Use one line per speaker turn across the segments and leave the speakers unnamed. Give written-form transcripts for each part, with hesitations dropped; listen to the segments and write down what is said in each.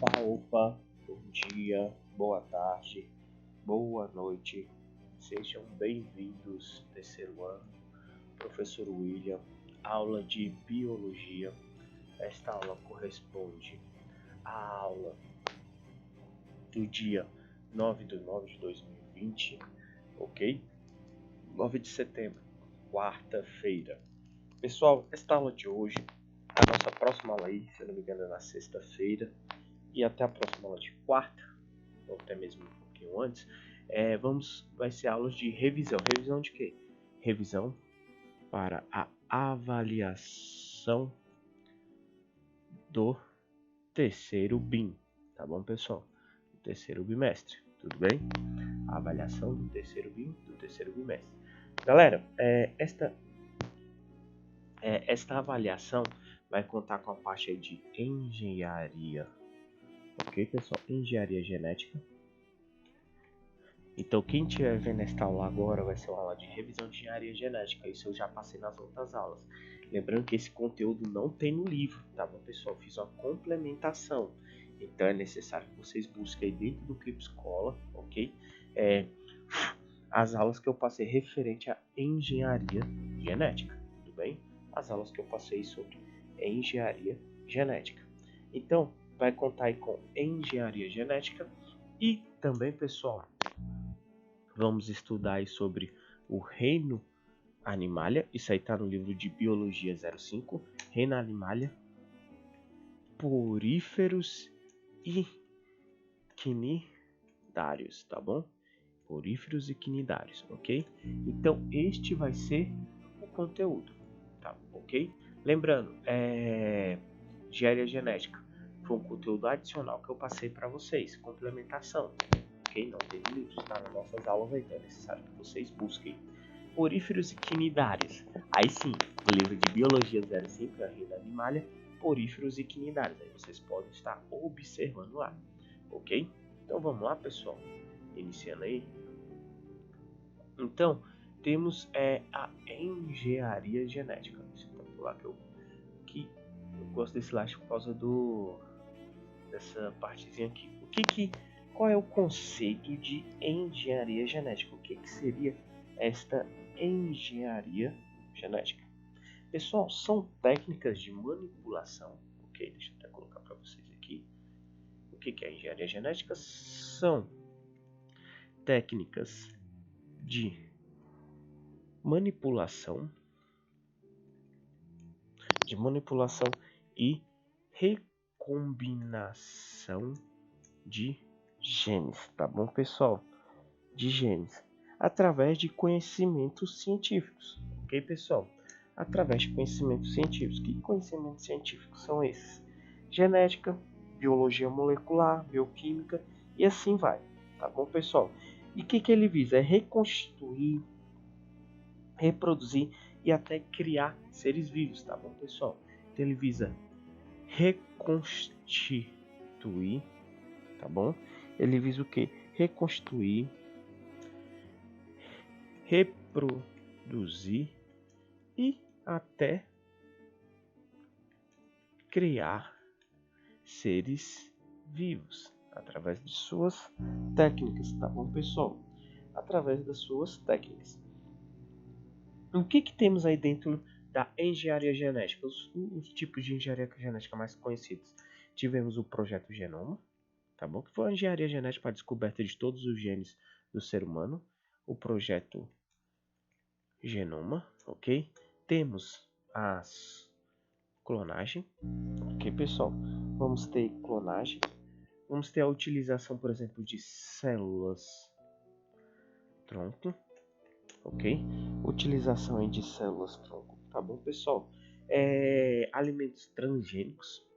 Opa, bom dia, boa tarde, boa noite, sejam bem-vindos, terceiro ano, professor William, aula de Biologia. Esta aula corresponde à aula do dia 9/9/2020, ok? 9 de setembro, quarta-feira. Pessoal, esta aula de hoje, a nossa próxima aula aí, se eu não me engano, é na sexta-feira, e até a próxima aula de quarta, ou até mesmo um pouquinho antes, vai ser aulas de revisão. Revisão de quê? Revisão para a avaliação do terceiro BIM, tá bom, pessoal? Do terceiro bimestre, tudo bem? A avaliação do terceiro BIM, do terceiro bimestre. Galera, esta avaliação vai contar com a parte de engenharia. Ok, pessoal? Engenharia genética. Então, quem estiver vendo esta aula agora vai ser uma aula de revisão de engenharia genética. Isso eu já passei nas outras aulas. Lembrando que esse conteúdo não tem no livro, tá bom, pessoal? Fiz uma complementação. Então, é necessário que vocês busquem aí dentro do Clipe Escola, ok? As aulas que eu passei referente à engenharia genética, tudo bem? As aulas que eu passei sobre engenharia genética. Então, vai contar aí com engenharia genética e também, pessoal, vamos estudar aí sobre o reino animalia. Isso aí está no livro de Biologia 05, reino animalia, poríferos e quinidários, tá bom? Poríferos e quinidários, ok? Então, este vai ser o conteúdo, tá? Ok? Lembrando, engenharia genética foi um conteúdo adicional que eu passei para vocês, complementação, ok? Não tem livros, tá? Nas nossas aulas aí, então é necessário que vocês busquem poríferos e quinidários. Aí sim, no livro de Biologia 05, a reina animalia, poríferos e quinidários. Aí vocês podem estar observando lá, ok? Então vamos lá, pessoal, iniciando aí. Então, temos a engenharia genética. Deixa eu pular que eu gosto desse slide por causa dessa partezinha aqui. Qual é o conceito de engenharia genética? O que seria esta engenharia genética? Pessoal, são técnicas de manipulação. Ok, deixa eu até colocar para vocês aqui. O que é engenharia genética? São técnicas de manipulação e recombinação de genes, tá bom, pessoal? De genes, através de conhecimentos científicos, ok, pessoal? Através de conhecimentos científicos. Que conhecimentos científicos são esses? Genética, biologia molecular, bioquímica e assim vai, tá bom, pessoal? E o que ele visa? É reconstituir, reproduzir e até criar seres vivos, tá bom, pessoal? Então ele visa reconstituir, tá bom? Ele visa o que? Reconstruir, reproduzir e até criar seres vivos através de suas técnicas, tá bom, pessoal? Através das suas técnicas. O que temos aí dentro da engenharia genética? Os tipos de engenharia genética mais conhecidos. Tivemos o projeto Genoma, tá bom? Que foi a engenharia genética para a descoberta de todos os genes do ser humano. O projeto Genoma, ok? Temos as clonagem, ok, pessoal? Vamos ter clonagem. Vamos ter a utilização, por exemplo, de células tronco, ok? Utilização aí de células tronco, tá bom, pessoal? Alimentos transgênicos.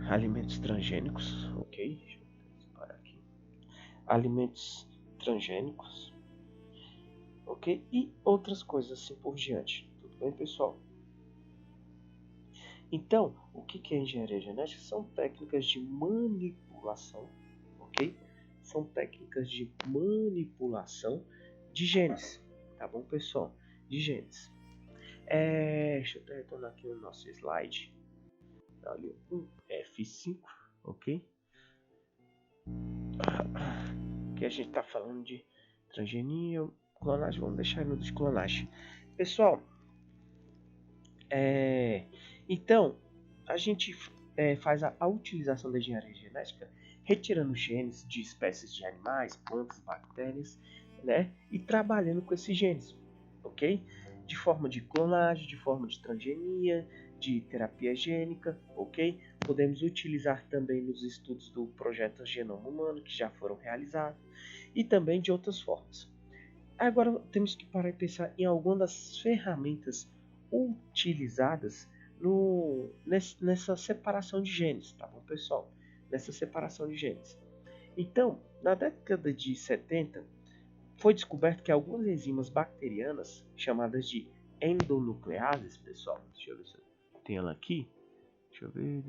Alimentos transgênicos, ok? Deixa eu parar aqui. Alimentos transgênicos, ok? E outras coisas assim por diante. Tudo bem, pessoal? Então, o que é engenharia genética? São técnicas de manipulação, ok? São técnicas de manipulação de genes, tá bom, pessoal? De genes. Deixa eu retornar aqui no nosso slide. Olha o F5, ok? Que a gente está falando de transgenia, clonagem, vamos deixar no de clonagem. Pessoal, então a gente faz a utilização da engenharia genética retirando genes de espécies de animais, plantas, bactérias, né? E trabalhando com esses genes, ok? De forma de clonagem, de forma de transgenia, de terapia gênica, ok? Podemos utilizar também nos estudos do projeto Genoma Humano, que já foram realizados, e também de outras formas. Agora temos que parar e pensar em algumas das ferramentas utilizadas nessa separação de genes, tá bom, pessoal? Nessa separação de genes. Então, na década de 70, foi descoberto que algumas enzimas bacterianas, chamadas de endonucleases, pessoal, deixa eu ver se eu tenho ela aqui. Deixa eu ver,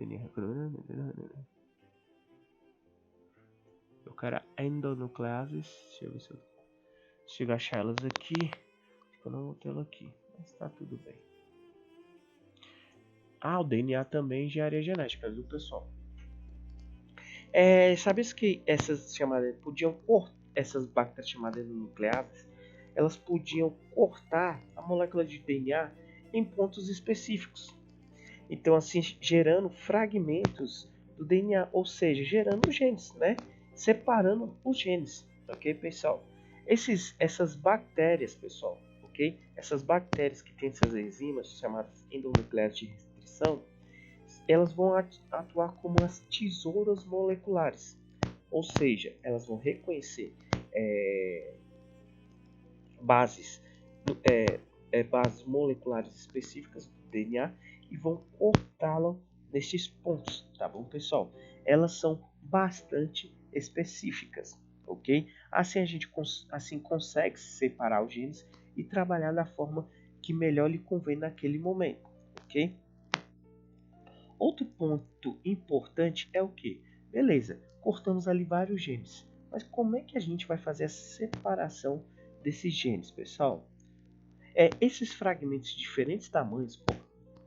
eu quero endonucleases, deixa eu ver se eu consigo achar elas aqui. Eu não vou tê-la aqui, mas tá tudo bem. O DNA também é engenharia genética, viu, pessoal? Sabe que essas bactérias chamadas nucleases, elas podiam cortar a molécula de DNA em pontos específicos. Então, assim, gerando fragmentos do DNA, ou seja, gerando genes, né? Separando os genes, ok, pessoal? Essas bactérias, pessoal, ok? Essas bactérias que têm essas enzimas chamadas endonucleases de restrição, elas vão atuar como as tesouras moleculares, ou seja, elas vão reconhecer bases, bases moleculares específicas do DNA e vão cortá-la nesses pontos, tá bom, pessoal? Elas são bastante específicas, ok? Assim a gente consegue separar os genes e trabalhar da forma que melhor lhe convém naquele momento, ok? Outro ponto importante é o que? Beleza, cortamos ali vários genes, mas como é que a gente vai fazer a separação desses genes, pessoal? Esses fragmentos de diferentes tamanhos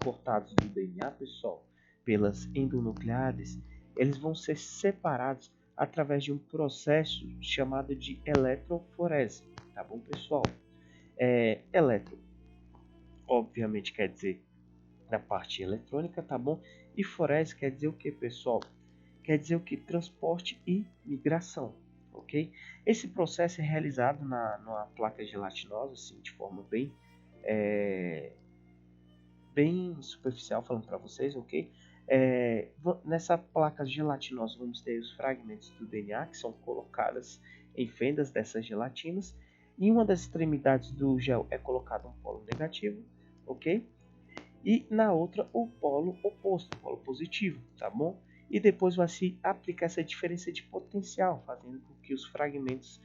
cortados do DNA, pessoal, pelas endonucleases, eles vão ser separados através de um processo chamado de eletroforese, tá bom, pessoal? Eletro, obviamente, quer dizer na parte eletrônica, tá bom? E forese quer dizer o que, pessoal? Quer dizer o que? Transporte e migração, ok? Esse processo é realizado numa placa gelatinosa, assim, de forma bem superficial, falando para vocês, ok? Nessa placa gelatinosa vamos ter os fragmentos do DNA que são colocadas em fendas dessas gelatinas, e em uma das extremidades do gel é colocado um polo negativo, ok? E na outra o polo oposto, o polo positivo, tá bom? E depois vai se aplicar essa diferença de potencial, fazendo com que os fragmentos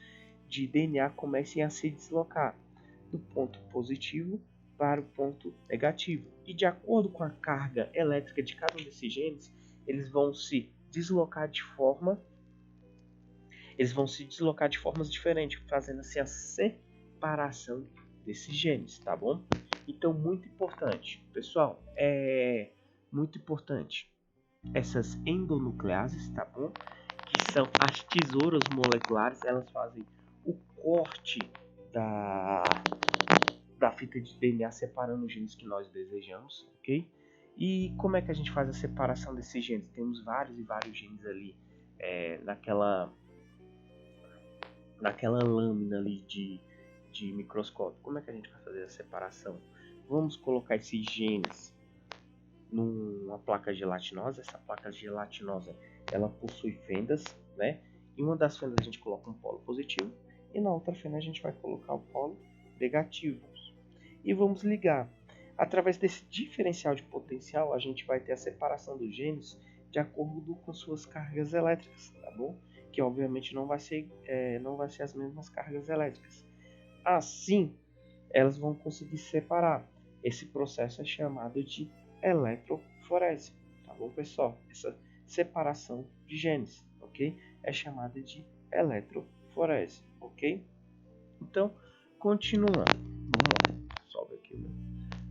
de DNA comecem a se deslocar do ponto positivo para o ponto negativo. E de acordo com a carga elétrica de cada um desses genes, eles vão se deslocar de formas diferentes, fazendo assim a separação desses genes, tá bom? Então, muito importante, pessoal, muito importante essas endonucleases, tá bom? Que são as tesouras moleculares, elas fazem o corte da fita de DNA separando os genes que nós desejamos, ok? E como é que a gente faz a separação desses genes? Temos vários e vários genes ali naquela lâmina ali de microscópio. Como é que a gente vai fazer a separação? Vamos colocar esses genes numa placa gelatinosa. Essa placa gelatinosa, ela possui fendas, né? Em uma das fendas a gente coloca um polo positivo e na outra fenda a gente vai colocar o polo negativo. E vamos ligar. Através desse diferencial de potencial, a gente vai ter a separação dos genes de acordo com suas cargas elétricas, tá bom? Que obviamente não vai ser as mesmas cargas elétricas. Assim, elas vão conseguir separar. Esse processo é chamado de eletroforese, tá bom, pessoal? Essa separação de genes, ok? É chamada de eletroforese, ok? Então, continuando. Vamos lá. Sobe aqui o meu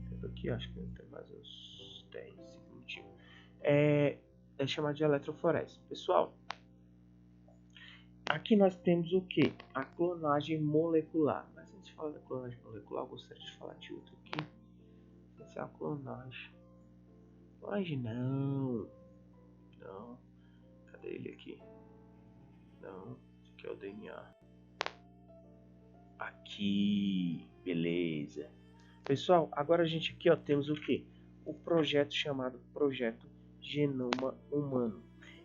tempo aqui, acho que tem mais uns 10 minutinhos. é chamado de eletroforese. Pessoal, aqui nós temos o que? A clonagem molecular. Mas antes de falar da clonagem molecular, eu gostaria de falar de outro aqui. Essa é a clonagem. Clonagem não. Cadê ele aqui? Não, esse aqui é o DNA. Aqui, beleza. Pessoal, agora a gente aqui temos o que? O projeto chamado Projeto Genoma Humano.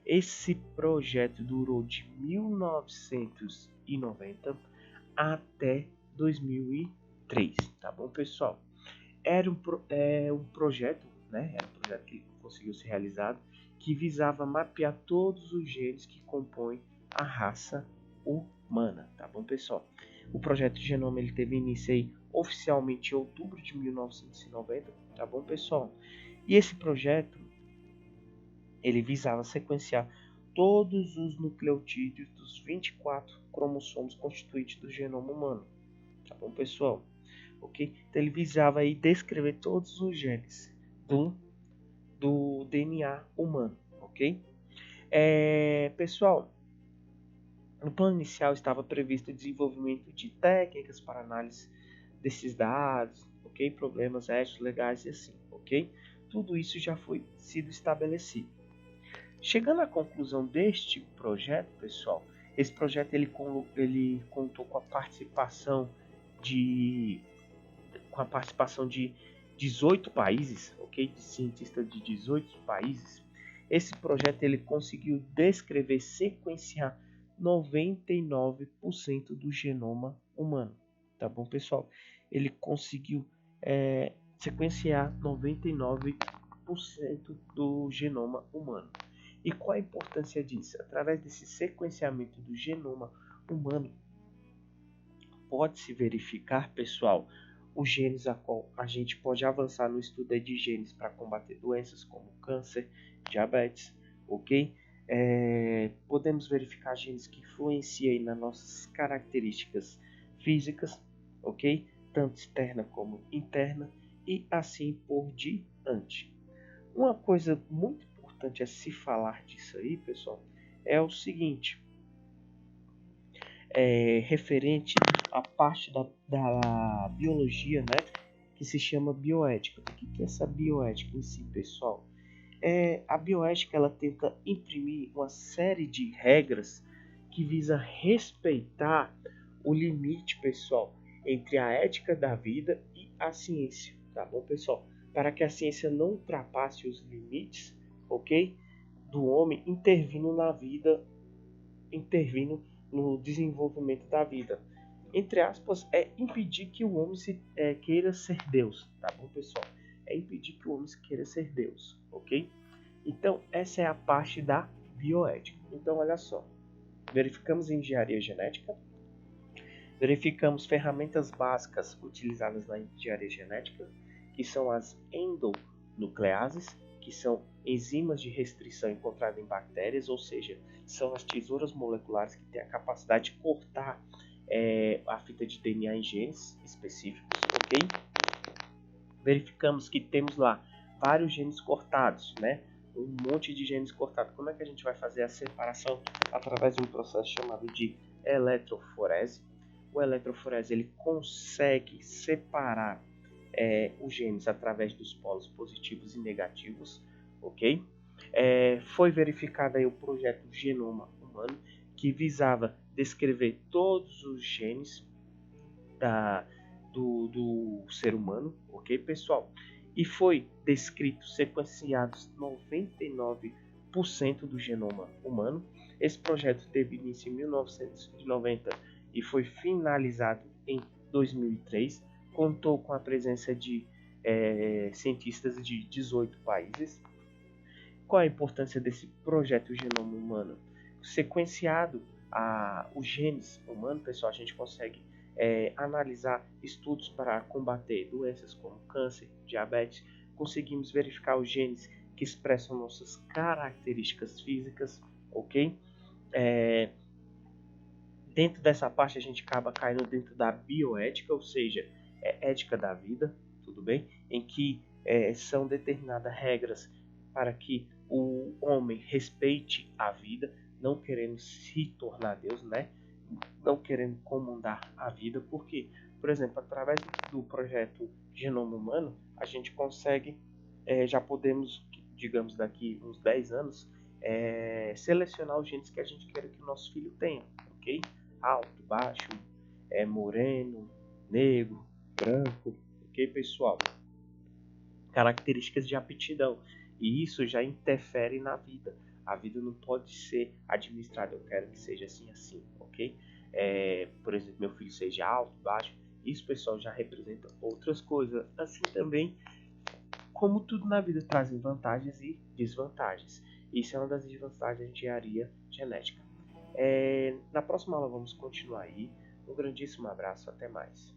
Esse projeto durou de 1990 até 2003, tá bom, pessoal? Era um projeto, né? Era um projeto que conseguiu ser realizado, que visava mapear todos os genes que compõem a raça humana, tá bom, pessoal? O projeto de genoma ele teve início aí oficialmente em outubro de 1990, tá bom, pessoal? E esse projeto ele visava sequenciar todos os nucleotídeos dos 24 cromossomos constituintes do genoma humano, tá bom, pessoal? Ok? Então ele visava aí descrever todos os genes do DNA humano, ok? Pessoal, no plano inicial estava previsto o desenvolvimento de técnicas para análise desses dados, ok? Problemas éticos, legais e assim, ok? Tudo isso já foi sido estabelecido. Chegando à conclusão deste projeto, pessoal, esse projeto ele contou com a participação de 18 países, ok? De cientistas de 18 países. Esse projeto ele conseguiu descrever, sequenciar 99% do genoma humano, tá bom, pessoal? Ele conseguiu sequenciar 99% do genoma humano. E qual a importância disso? Através desse sequenciamento do genoma humano, pode-se verificar, pessoal, os genes a qual a gente pode avançar no estudo de genes para combater doenças como câncer, diabetes, ok? Podemos verificar genes que influenciam nas nossas características físicas, ok? Tanto externa como interna, e assim por diante. Uma coisa muito importante a se falar disso aí, pessoal, é o seguinte, referente à parte da biologia, né, que se chama bioética. O que é essa bioética em si, pessoal? A bioética ela tenta imprimir uma série de regras que visa respeitar o limite, pessoal, entre a ética da vida e a ciência, tá bom, pessoal? Para que a ciência não ultrapasse os limites, ok, do homem, intervindo na vida, intervindo no desenvolvimento da vida. Entre aspas, é impedir que o homem queira ser Deus, tá bom, pessoal? É impedir que o homem queira ser Deus, ok? Então, essa é a parte da bioética. Então, olha só. Verificamos engenharia genética, verificamos ferramentas básicas utilizadas na engenharia genética, que são as endonucleases, que são enzimas de restrição encontradas em bactérias, ou seja, são as tesouras moleculares que têm a capacidade de cortar a fita de DNA em genes específicos, ok? Verificamos que temos lá vários genes cortados, né? Um monte de genes cortados. Como é que a gente vai fazer a separação? Através de um processo chamado de eletroforese. O eletroforese ele consegue separar os genes através dos polos positivos e negativos, ok? Foi verificado aí o projeto Genoma Humano, que visava descrever todos os genes do ser humano, ok, pessoal? E foi descrito, sequenciados 99% do genoma humano. Esse projeto teve início em 1990 e foi finalizado em 2003. Contou com a presença de cientistas de 18 países. Qual a importância desse projeto Genoma Humano? Sequenciado os genes humanos, pessoal, a gente consegue analisar estudos para combater doenças como câncer, diabetes. Conseguimos verificar os genes que expressam nossas características físicas, ok? Dentro dessa parte a gente acaba caindo dentro da bioética, ou seja, ética da vida, tudo bem? Em que são determinadas regras para que o homem respeite a vida, não querendo se tornar Deus, né? Não querendo comandar a vida, porque, por exemplo, através do projeto Genoma Humano, a gente consegue, já podemos, digamos, daqui uns 10 anos, selecionar os genes que a gente quer que o nosso filho tenha, ok? Alto, baixo, moreno, negro, branco, ok, pessoal? Características de aptidão. E isso já interfere na vida. A vida não pode ser administrada. Eu quero que seja assim, assim, ok? Por exemplo, meu filho seja alto, baixo. Isso, pessoal, já representa outras coisas. Assim também, como tudo na vida trazem vantagens e desvantagens. Isso é uma das desvantagens de engenharia genética. Na próxima aula vamos continuar aí. Um grandíssimo abraço, até mais.